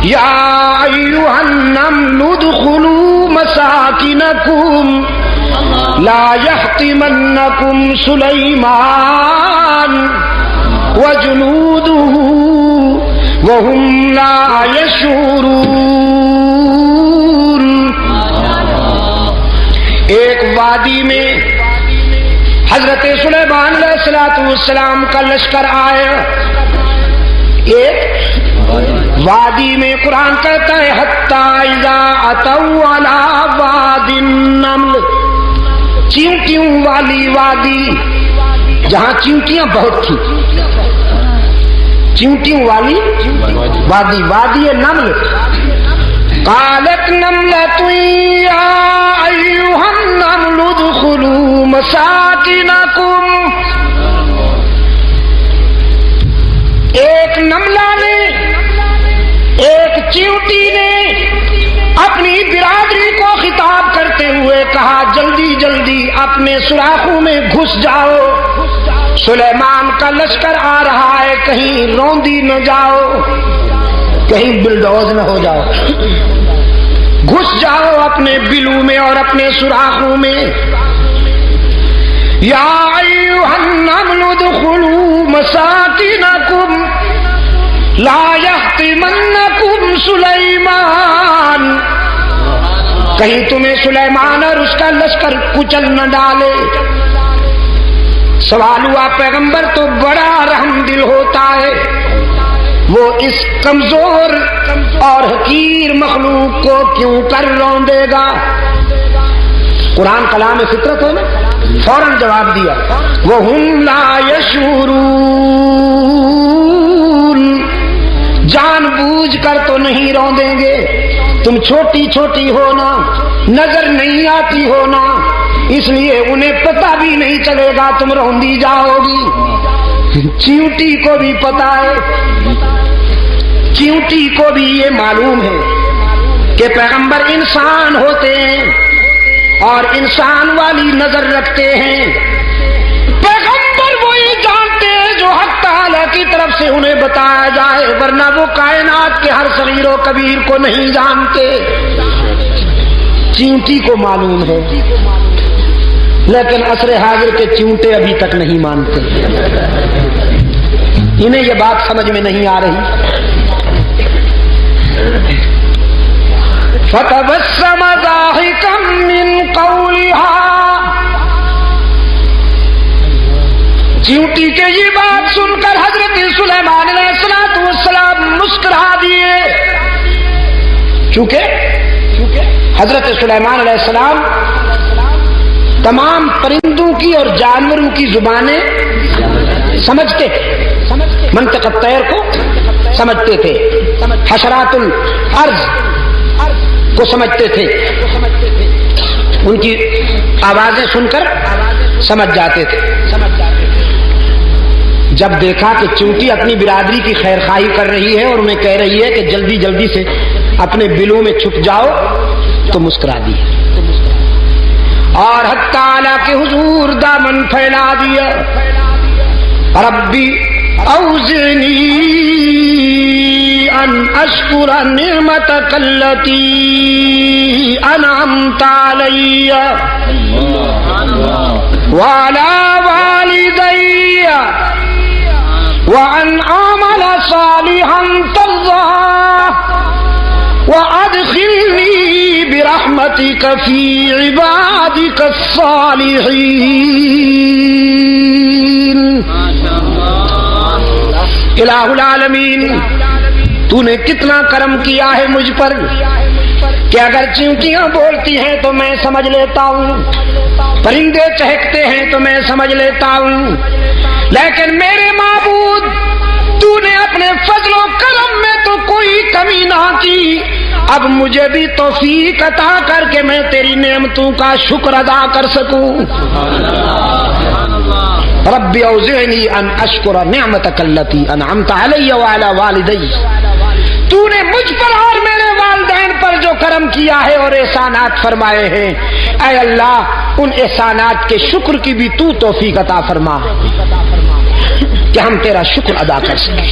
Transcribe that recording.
یا ایھا النمل ادخلوا مساکنکم لا یحطمنکم سلیمان وجنودہ وهم لا يشعرون۔ ایک وادی میں حضرت سلیمان علیہ السلام کا لشکر آیا، ایک وادی میں قرآن کہتا ہے حتی اذا اتوا علی وادی النمل، چیونٹیوں والی وادی، جہاں چیونٹیاں بہت تھیں، چیونٹیوں والی وادی، وادی نمل۔ قالت نملۃ یا ایھا النمل ادخلوا مساکنکم، ایک نملہ نے، ایک چیونٹی نے اپنی برادری کو خطاب کرتے ہوئے کہا جلدی جلدی اپنے سوراخوں میں گھس جاؤ، سلیمان کا لشکر آ رہا ہے، کہیں روندی نہ جاؤ، کہیں بلڈوز نہ ہو جاؤ، گھس جاؤ اپنے بلوں میں اور اپنے سوراخوں میں۔ یا ایھا النمل ادخلوا مساکنکم لا یحطمنکم سلیمان، کہیں تمہیں سلیمان اور اس کا لشکر کچل نہ ڈالے۔ سوال ہوا پیغمبر تو بڑا رحم دل ہوتا ہے، وہ اس کمزور اور حقیر مخلوق کو کیوں کر روندے گا؟ قرآن کلام فطرت ہے نا، فوراً جواب دیا وَهُمْ لَا يَشْعُرُونَ، جان بوجھ کر تو نہیں روندیں گے، تم چھوٹی چھوٹی ہو نا، نظر نہیں آتی ہو نا، اس لیے انہیں پتہ بھی نہیں چلے گا تم روندی جاؤ گی۔ چیونٹی کو بھی پتا ہے، چیونٹی کو بھی یہ معلوم ہے کہ پیغمبر انسان ہوتے ہیں اور انسان والی نظر رکھتے ہیں، پیغمبر وہی جانتے ہیں جو حق تعالی کی طرف سے انہیں بتایا جائے، ورنہ وہ کائنات کے ہر صغیر و کبیر کو نہیں جانتے۔ چیونٹی کو معلوم ہے، لیکن عصر حاضر کے چیونٹے ابھی تک نہیں مانتے، انہیں یہ بات سمجھ میں نہیں آ رہی۔ فَتَبَسَّمَ ضَاحِكًا مِّن قَوْلِهَا، چیونٹی کے یہ بات سن کر حضرت سلیمان علیہ السلام مسکرا دیے، چونکہ حضرت سلیمان علیہ السلام تمام پرندوں کی اور جانوروں کی زبانیں سمجھتے تھے، منطق الطیر کو سمجھتے تھے، حشرات الارض کو سمجھتے تھے، ان کی آوازیں سن کر سمجھ جاتے تھے۔ جب دیکھا کہ چیونٹی اپنی برادری کی خیر خواہی کر رہی ہے اور انہیں کہہ رہی ہے کہ جلدی جلدی سے اپنے بلوں میں چھپ جاؤ، تو مسکرا دی اور حق تعالیٰ کے حضور دامن پھیلا دیا۔ ربی اوزعنی ان اشکر نعمتک التی انعمت علی وعلی والدی وان اعمل صالحا ترضاه وادخلنی برحمتک فی عبادک الصالحین۔ الہ العالمین، تو نے کتنا کرم کیا ہے مجھ پر کہ اگر چیونٹیاں بولتی ہیں تو میں سمجھ لیتا ہوں، پرندے چہکتے ہیں تو میں سمجھ لیتا ہوں، لیکن میرے معبود تو نے اپنے فضل و کرم میں تو کوئی کمی نہ کی، اب مجھے بھی توفیق عطا کر کے میں تیری نعمتوں کا شکر ادا کر سکوں۔ رب اوزعنی ان اشکر نعمتک التی انعمت علی وعلی والدی، تو نے مجھ پر اور میرے والدین پر جو کرم کیا ہے اور احسانات فرمائے ہیں، اے اللہ ان احسانات کے شکر کی بھی تو توفیق عطا فرما کہ ہم تیرا شکر ادا کر سکیں۔